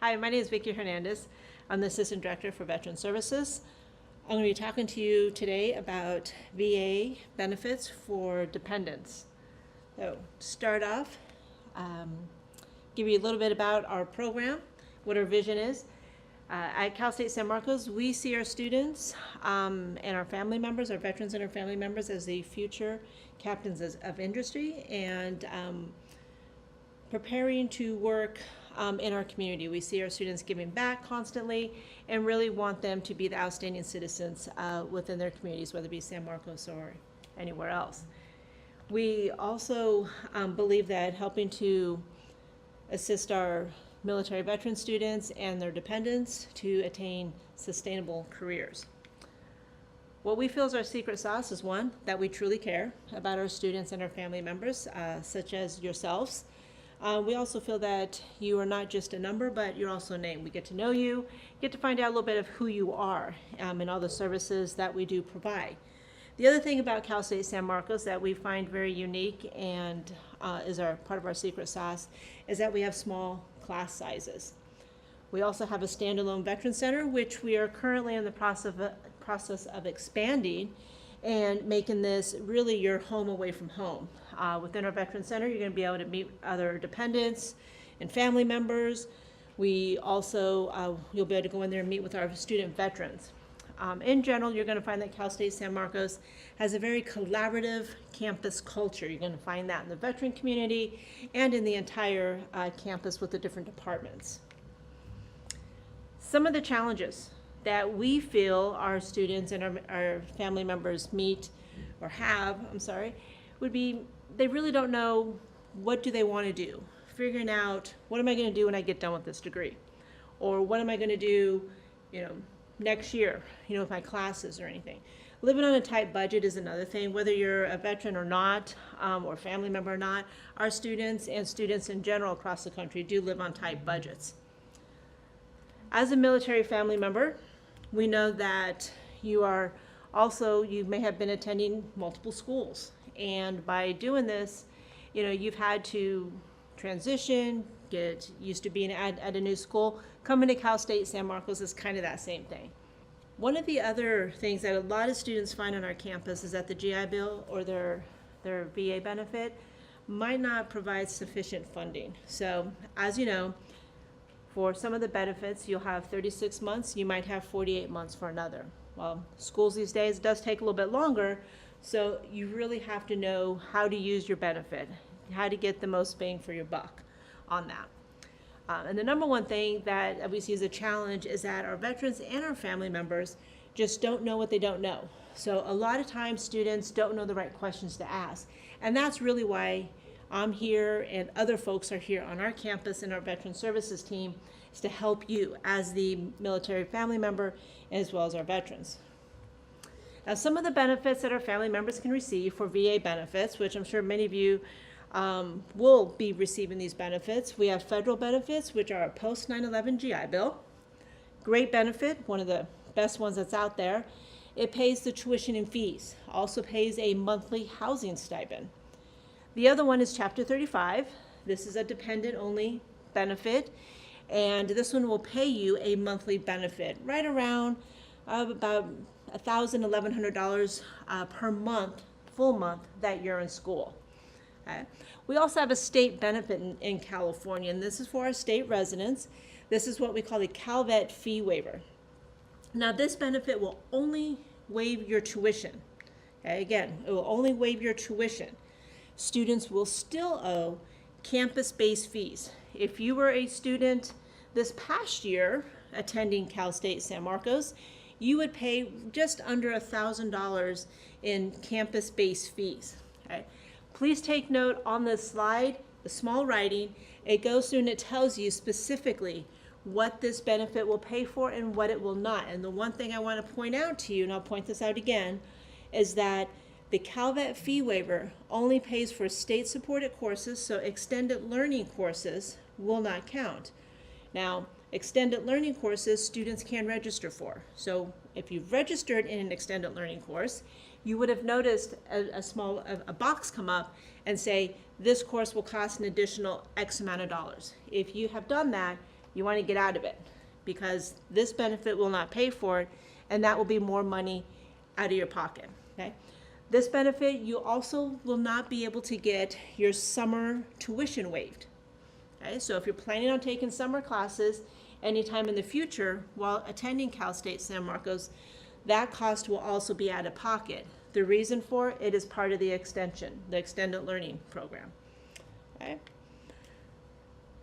Hi, my name is Vicki Hernandez. I'm the Assistant Director for Veteran Services. I'm going to be talking to you today about VA benefits for dependents. So, to start off, give you a little bit about our program, what our vision is. At Cal State San Marcos, we see our students and our family members, our veterans and our family members, as the future captains of industry and preparing to work in our community. We see our students giving back constantly and really want them to be the outstanding citizens within their communities, whether it be San Marcos or anywhere else. We also believe that helping to assist our military veteran students and their dependents to attain sustainable careers. What we feel is our secret sauce is one, that we truly care about our students and our family members, such as yourselves. We also feel that you are not just a number, but you're also a name. We get to know you, get to find out a little bit of who you are and all the services that we do provide. The other thing about Cal State San Marcos that we find very unique and is part of our secret sauce is that we have small class sizes. We also have a standalone veteran center, which we are currently in the process of expanding and making this really your home away from home. Within our veteran center, you're going to be able to meet other dependents and family members. We also, you'll be able to go in there and meet with our student veterans. In general, you're going to find that Cal State San Marcos has a very collaborative campus culture. You're going to find that in the veteran community and in the entire campus with the different departments. Some of the challenges that we feel our students and our family members meet or have, would be they really don't know what do they want to do. Figuring out what am I going to do when I get done with this degree? Or what am I going to do, next year, with my classes or anything. Living on a tight budget is another thing. Whether you're a veteran or not, or family member or not, our students and students in general across the country do live on tight budgets. As a military family member, we know that you may have been attending multiple schools. And by doing this, you've had to transition, get used to being at a new school. Coming to Cal State San Marcos is kind of that same thing. One of the other things that a lot of students find on our campus is that the GI Bill or their VA benefit might not provide sufficient funding. So, as you know, for some of the benefits, you'll have 36 months, you might have 48 months for another. Well, schools these days does take a little bit longer, so you really have to know how to use your benefit, how to get the most bang for your buck on that. And the number one thing that we see as a challenge is that our veterans and our family members just don't know what they don't know. So a lot of times students don't know the right questions to ask. And that's really why I'm here and other folks are here on our campus and our veteran services team is to help you as the military family member as well as our veterans. Now, some of the benefits that our family members can receive for VA benefits, which I'm sure many of you will be receiving these benefits. We have federal benefits, which are a post 9/11 GI Bill. Great benefit, one of the best ones that's out there. It pays the tuition and fees, also pays a monthly housing stipend. The other one is Chapter 35. This is a dependent-only benefit, and this one will pay you a monthly benefit, right around about $1,000, $1,100 per month, full month that you're in school. Okay. We also have a state benefit in California, and this is for our state residents. This is what we call the Calvet Fee Waiver. Now, this benefit will only waive your tuition. Okay. Again, it will only waive your tuition. Students will still owe campus-based fees. If you were a student this past year attending Cal State San Marcos, you would pay just under $1,000 in campus-based fees. Okay. Please take note on this slide, the small writing, it goes through and it tells you specifically what this benefit will pay for and what it will not. And the one thing I want to point out to you, and I'll point this out again, is that the Calvet Fee Waiver only pays for state-supported courses, so extended learning courses will not count. Now, extended learning courses students can register for. So if you've registered in an extended learning course, you would have noticed a box come up and say, this course will cost an additional X amount of dollars. If you have done that, you want to get out of it, because this benefit will not pay for it, and that will be more money out of your pocket, okay? This benefit, you also will not be able to get your summer tuition waived, okay? So if you're planning on taking summer classes anytime in the future while attending Cal State San Marcos, that cost will also be out of pocket. The reason for it is part of the extension, the extended learning program, okay?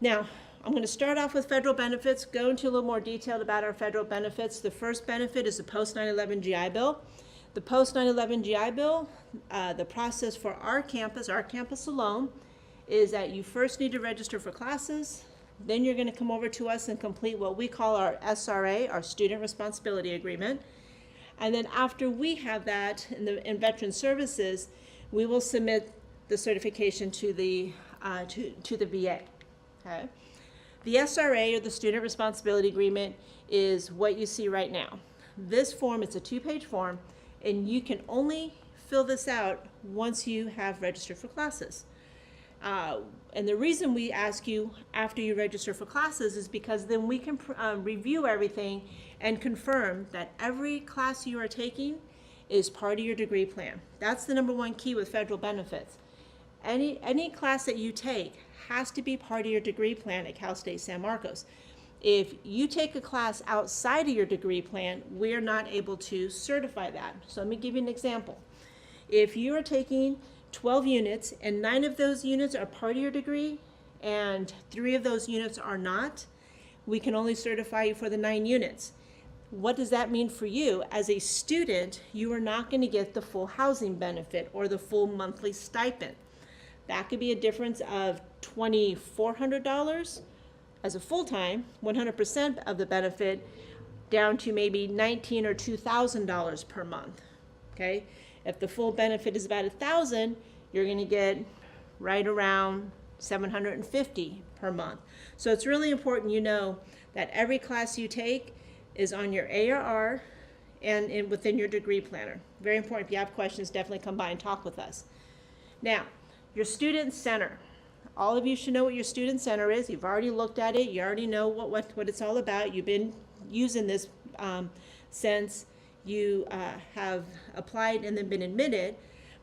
Now, I'm going to start off with federal benefits, go into a little more detail about our federal benefits. The first benefit is the post 9/11 GI Bill. The post 9/11 GI Bill, the process for our campus alone, is that you first need to register for classes, then you're going to come over to us and complete what we call our SRA, our Student Responsibility Agreement. And then after we have that in Veteran Services, we will submit the certification to the VA, okay? The SRA, or the Student Responsibility Agreement, is what you see right now. This form, it's a 2-page form, and you can only fill this out once you have registered for classes. And the reason we ask you after you register for classes is because then we can review everything and confirm that every class you are taking is part of your degree plan. That's the #1 key with federal benefits. Any class that you take has to be part of your degree plan at Cal State San Marcos. If you take a class outside of your degree plan, we're not able to certify that. So let me give you an example. If you are taking 12 units and 9 of those units are part of your degree and 3 of those units are not, we can only certify you for the 9 units. What does that mean for you? As a student, you are not going to get the full housing benefit or the full monthly stipend. That could be a difference of $2,400 as a full-time, 100% of the benefit, down to maybe $1,900 or $2,000 per month, okay? If the full benefit is about $1,000, you're going to get right around $750 per month. So it's really important you know that every class you take is on your ARR and within your degree planner. Very important. If you have questions, definitely come by and talk with us. Now, your student center. All of you should know what your student center is. You've already looked at it. You already know what it's all about. You've been using this since you have applied and then been admitted.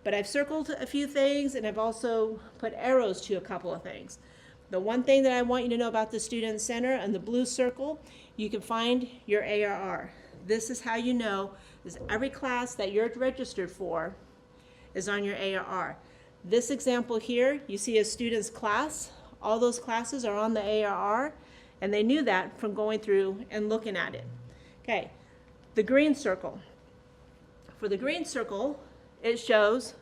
But I've circled a few things, and I've also put arrows to a couple of things. The one thing that I want you to know about the student center, and the blue circle, you can find your ARR. This is how you know is every class that you're registered for is on your ARR. This example here, you see a student's class. All those classes are on the ARR, and they knew that from going through and looking at it. Okay, the green circle. For the green circle, it shows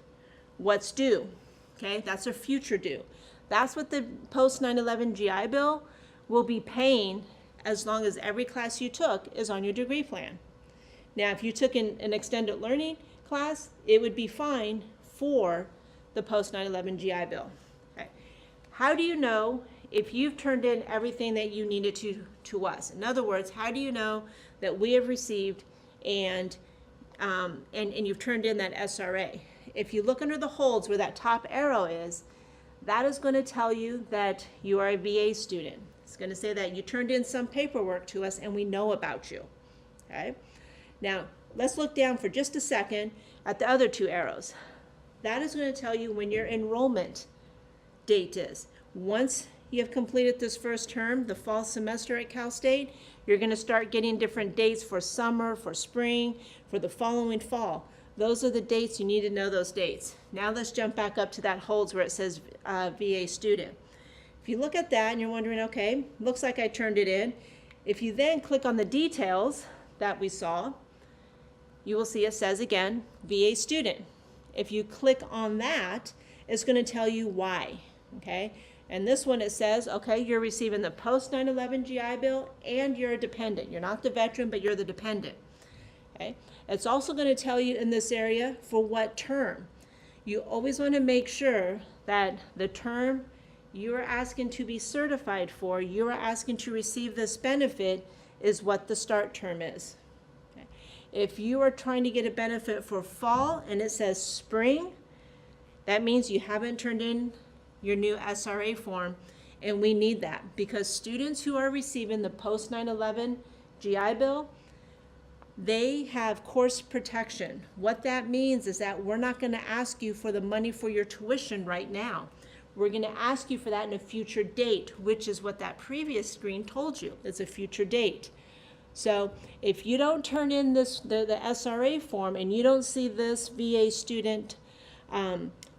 what's due. Okay, that's a future due. That's what the post 9/11 GI Bill will be paying as long as every class you took is on your degree plan. Now, if you took an extended learning class, it would be fine for the post 9/11 GI Bill. Okay. How do you know if you've turned in everything that you needed to us? In other words, how do you know that we have received and you've turned in that SRA? If you look under the holds where that top arrow is, that is going to tell you that you are a VA student. It's going to say that you turned in some paperwork to us and we know about you. Okay. Now, let's look down for just a second at the other 2 arrows. That is going to tell you when your enrollment date is. Once you have completed this first term, the fall semester at Cal State, you're going to start getting different dates for summer, for spring, for the following fall. Those are the dates. You need to know those dates. Now let's jump back up to that holds where it says VA student. If you look at that and you're wondering, okay, looks like I turned it in. If you then click on the details that we saw, you will see it says again, VA student. If you click on that, it's going to tell you why, okay? And this one, it says, okay, you're receiving the post 9/11 GI Bill and you're a dependent. You're not the veteran, but you're the dependent, okay? It's also going to tell you in this area for what term. You always want to make sure that the term you are asking to be certified for, you are asking to receive this benefit, is what the start term is. If you are trying to get a benefit for fall and it says spring, that means you haven't turned in your new SRA form And we need that because students who are receiving the post 9/11 GI Bill, they have course protection. What that means is that we're not going to ask you for the money for your tuition right now. We're going to ask you for that in a future date, which is what that previous screen told you. It's a future date. So if you don't turn in the SRA form and you don't see this VA student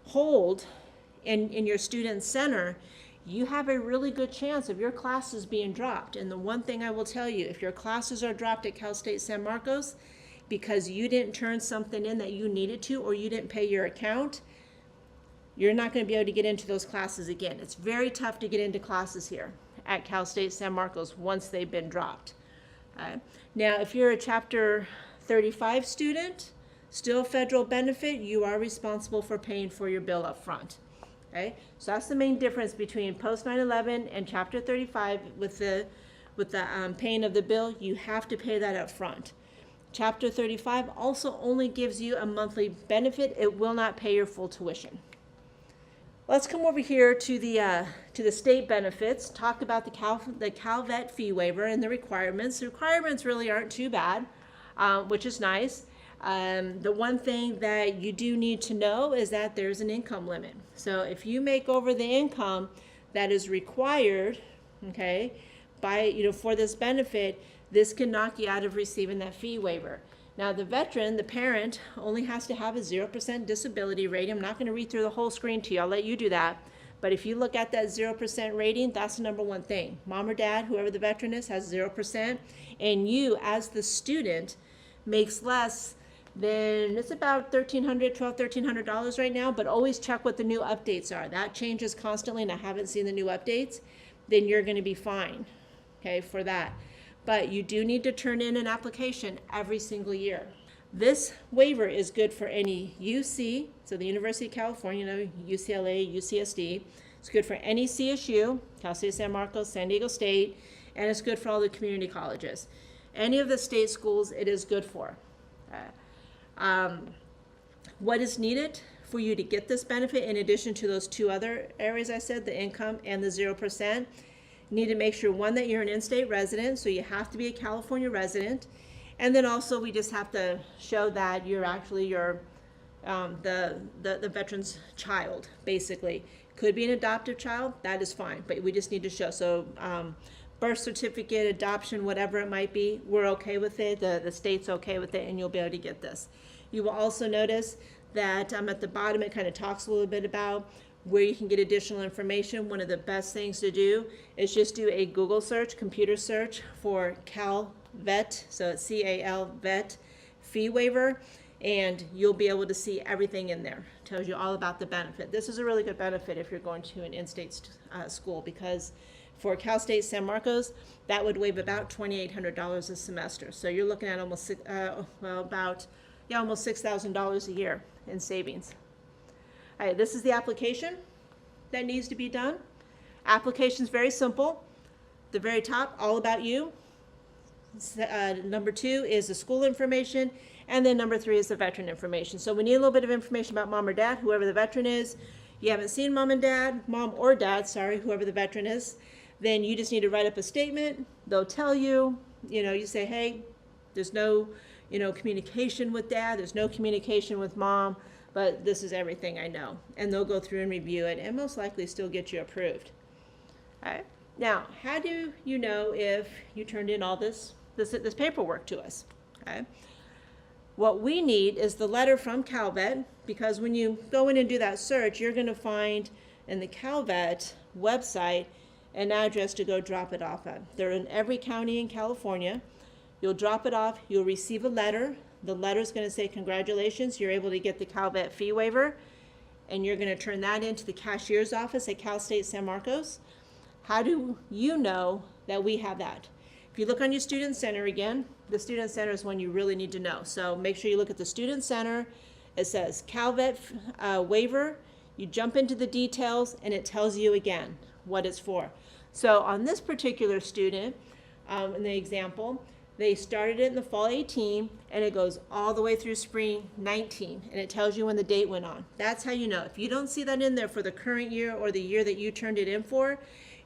hold in your student center, you have a really good chance of your classes being dropped. And the one thing I will tell you, if your classes are dropped at Cal State San Marcos because you didn't turn something in that you needed to, or you didn't pay your account, you're not going to be able to get into those classes again. It's very tough to get into classes here at Cal State San Marcos once they've been dropped. Now, if you're a Chapter 35 student, still federal benefit, you are responsible for paying for your bill up front. Okay, so that's the main difference between post 9/11 and Chapter 35 with the paying of the bill. You have to pay that up front. Chapter 35 also only gives you a monthly benefit. It will not pay your full tuition. Let's come over here to the state benefits. Talk about the Calvet Fee Waiver and the requirements. The requirements really aren't too bad, which is nice. The one thing that you do need to know is that there's an income limit. So if you make over the income that is required, okay, for this benefit, this can knock you out of receiving that fee waiver. Now the veteran, the parent, only has to have a 0% disability rating. I'm not going to read through the whole screen to you. I'll let you do that. But if you look at that 0% rating, that's the number one thing. Mom or dad, whoever the veteran is, has 0%. And you, as the student, makes less than, it's about $1,300 right now, but always check what the new updates are. That changes constantly, and I haven't seen the new updates. Then you're going to be fine, okay, for that. But you do need to turn in an application every single year. This waiver is good for any UC, so the University of California, UCLA, UCSD. It's good for any CSU, Cal State San Marcos, San Diego State, and it's good for all the community colleges. Any of the state schools, it is good for. What is needed for you to get this benefit, in addition to those two other areas I said, the income and the 0%, you need to make sure, one, that you're an in-state resident, so you have to be a California resident. And then also we just have to show that you're actually the veteran's child, basically. Could be an adoptive child, that is fine, but we just need to show. So birth certificate, adoption, whatever it might be, we're okay with it, the state's okay with it, and you'll be able to get this. You will also notice that at the bottom it kind of talks a little bit about where you can get additional information. One of the best things to do is just do a Google search, computer search for Calvet, so it's C-A-L vet fee waiver, and you'll be able to see everything in there. It tells you all about the benefit. This is a really good benefit if you're going to an in-state school, because for Cal State San Marcos, that would waive about $2,800 a semester. So you're looking at almost almost $6,000 a year in savings. All right, this is the application that needs to be done. Application's very simple. The very top, all about you. Number 2 is the school information, and then number 3 is the veteran information. So we need a little bit of information about mom or dad, whoever the veteran is. You haven't seen mom or dad, whoever the veteran is, then you just need to write up a statement. They'll tell you, you say, hey, there's no, communication with dad, there's no communication with mom, but this is everything I know. And they'll go through and review it and most likely still get you approved. All right. Now, how do you know if you turned in all this paperwork to us? Okay. What we need is the letter from Calvet, because when you go in and do that search, you're going to find in the Calvet website an address to go drop it off at. They're in every county in California. You'll drop it off. You'll receive a letter. The letter's going to say, congratulations, you're able to get the Calvet fee waiver, and you're going to turn that into the cashier's office at Cal State San Marcos. How do you know that we have that? If you look on your student center again, the student center is one you really need to know. So make sure you look at the student center. It says Calvet waiver. You jump into the details and it tells you again what it's for. So on this particular student, in the example, they started it in the fall 18 and it goes all the way through spring 19, and it tells you when the date went on. That's how you know. If you don't see that in there for the current year or the year that you turned it in for,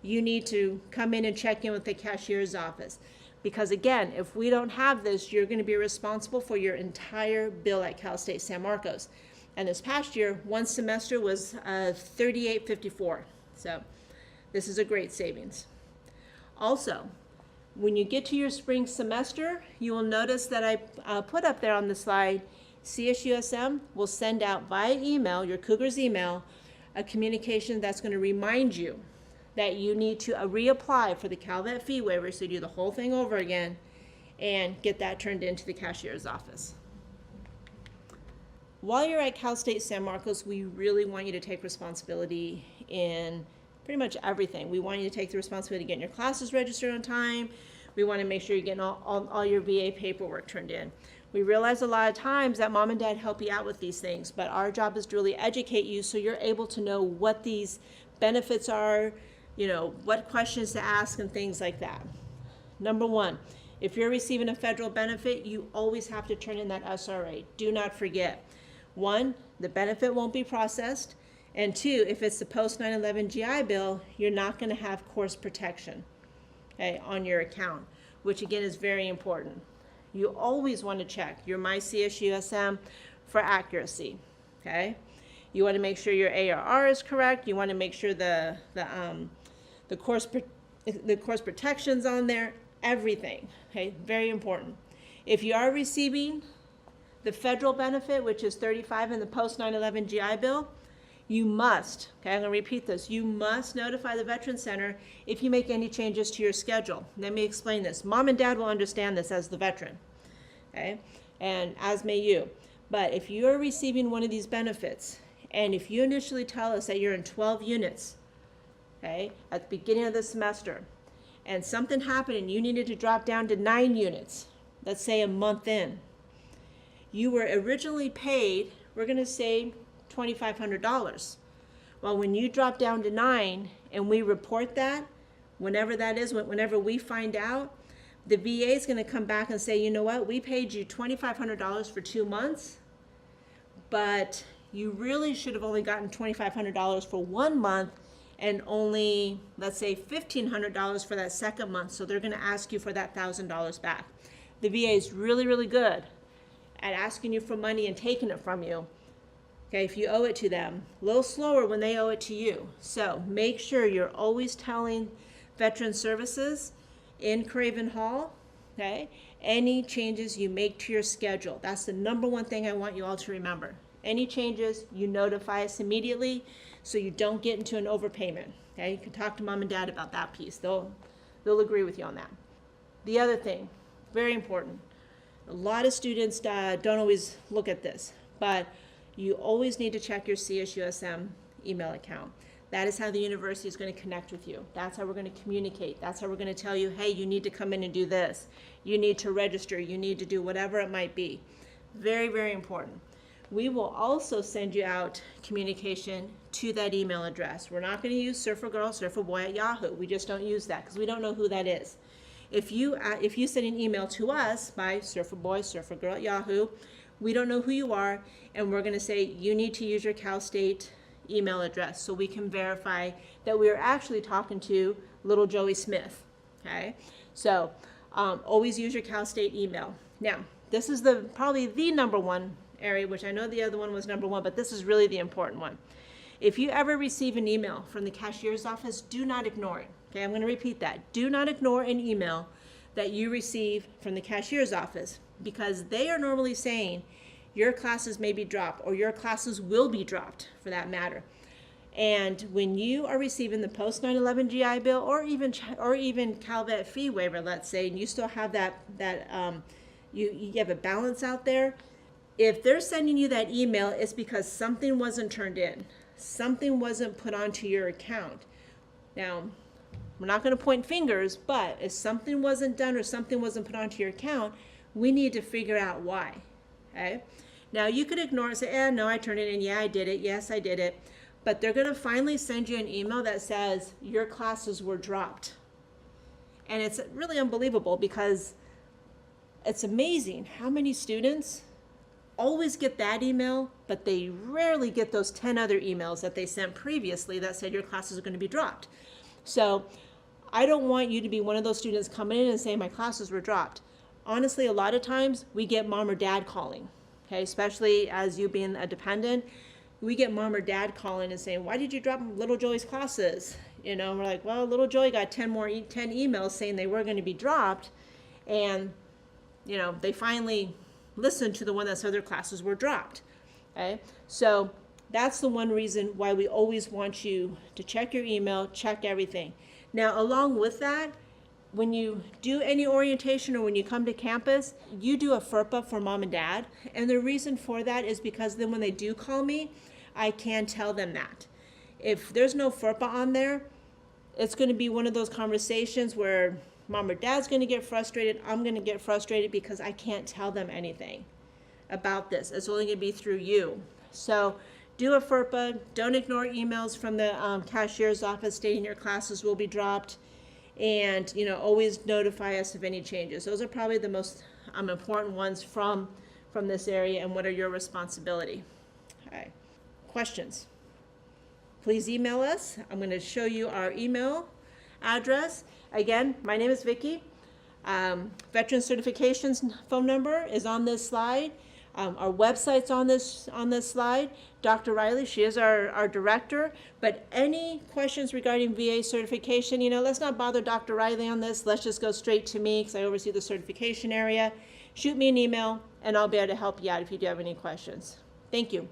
you need to come in and check in with the cashier's office. Because again, if we don't have this, you're going to be responsible for your entire bill at Cal State San Marcos. And this past year, one semester was $38.54. So this is a great savings. Also, when you get to your spring semester, you will notice that I put up there on the slide, CSUSM will send out via email, your Cougars email, a communication that's going to remind you that you need to reapply for the Calvet fee waiver, so you do the whole thing over again and get that turned into the cashier's office. While you're at Cal State San Marcos, we really want you to take responsibility in pretty much everything. We want you to take the responsibility of getting your classes registered on time. We want to make sure you're getting all your VA paperwork turned in. We realize a lot of times that mom and dad help you out with these things, but our job is to really educate you so you're able to know what these benefits are, you know, what questions to ask and things like that. Number one, if you're receiving a federal benefit, you always have to turn in that SRA. Do not forget. One, the benefit won't be processed. And two, if it's the post 9/11 GI Bill, you're not going to have course protection, okay, on your account, which again is very important. You always want to check your MyCSUSM for accuracy, okay? You want to make sure your ARR is correct. You want to make sure the course protection's on there, everything, okay? Very important. If you are receiving the federal benefit, which is $35 in the post 9/11 GI Bill, you must, okay, I'm going to repeat this, you must notify the Veterans Center if you make any changes to your schedule. Let me explain this. Mom and dad will understand this as the veteran, okay, and as may you. But if you are receiving one of these benefits, and if you initially tell us that you're in 12 units, okay, at the beginning of the semester, and something happened and you needed to drop down to 9 units, let's say a month in, you were originally paid, we're going to say $2,500. Well, when you drop down to 9 and we report that, whenever that is, whenever we find out, the VA is going to come back and say, you know what, we paid you $2,500 for 2 months, but you really should have only gotten $2,500 for 1 month and only, let's say, $1,500 for that second month. So they're going to ask you for that $1,000 back. The VA is really, really good at asking you for money and taking it from you, okay, if you owe it to them. A little slower when they owe it to you. So make sure you're always telling Veteran Services in Craven Hall, okay, any changes you make to your schedule. That's the number one thing I want you all to remember. Any changes, you notify us immediately so you don't get into an overpayment, okay? You can talk to mom and dad about that piece. They'll agree with you on that. The other thing, very important, a lot of students don't always look at this, but you always need to check your CSUSM email account. That is how the university is going to connect with you. That's how we're going to communicate. That's how we're going to tell you, hey, you need to come in and do this. You need to register. You need to do whatever it might be. Very, very important. We will also send you out communication to that email address. We're not going to use surfergirl, surferboy at Yahoo. We just don't use that because we don't know who that is. If you send an email to us by surferboy, surfergirl at Yahoo, we don't know who you are, and we're going to say you need to use your Cal State email address so we can verify that we are actually talking to little Joey Smith, okay? So always use your Cal State email. Now, this is probably the number one area, which I know the other one was number one, but this is really the important one. If you ever receive an email from the cashier's office, do not ignore it, okay? I'm going to repeat that. Do not ignore an email that you receive from the cashier's office, because they are normally saying your classes may be dropped, or your classes will be dropped for that matter. And when you are receiving the post 9/11 GI Bill, or even Calvet fee waiver, let's say, and you still have you have a balance out there, if they're sending you that email, it's because something wasn't turned in, something wasn't put onto your account. Now, we're not going to point fingers, but if something wasn't done or something wasn't put onto your account, we need to figure out why, okay? Now, you could ignore it and say, no, I turned it in. Yeah, I did it. Yes, I did it. But they're going to finally send you an email that says your classes were dropped. And it's really unbelievable because it's amazing how many students always get that email, but they rarely get those 10 other emails that they sent previously that said your classes are going to be dropped. So I don't want you to be one of those students coming in and saying my classes were dropped. Honestly, a lot of times we get mom or dad calling, okay, especially as you being a dependent. We get mom or dad calling and saying, why did you drop little Joey's classes? You know, we're like, well, little Joey got 10 emails saying they were going to be dropped. And, you know, they finally listened to the one that said their classes were dropped. Okay, so that's the one reason why we always want you to check your email, check everything. Now, along with that, when you do any orientation or when you come to campus, you do a FERPA for mom and dad. And the reason for that is because then when they do call me, I can tell them that. If there's no FERPA on there, it's going to be one of those conversations where mom or dad's going to get frustrated. I'm going to get frustrated because I can't tell them anything about this. It's only going to be through you. So do a FERPA. Don't ignore emails from the cashier's office stating your classes will be dropped. And, you know, always notify us of any changes. Those are probably the most important ones from this area and what are your responsibility. All right. Questions? Please email us. I'm going to show you our email address. Again, my name is Vicki. Veteran Certifications phone number is on this slide. Our website's on this slide. Dr. Riley, she is our director, but any questions regarding VA certification, you know, let's not bother Dr. Riley on this. Let's just go straight to me because I oversee the certification area. Shoot me an email and I'll be able to help you out if you do have any questions. Thank you.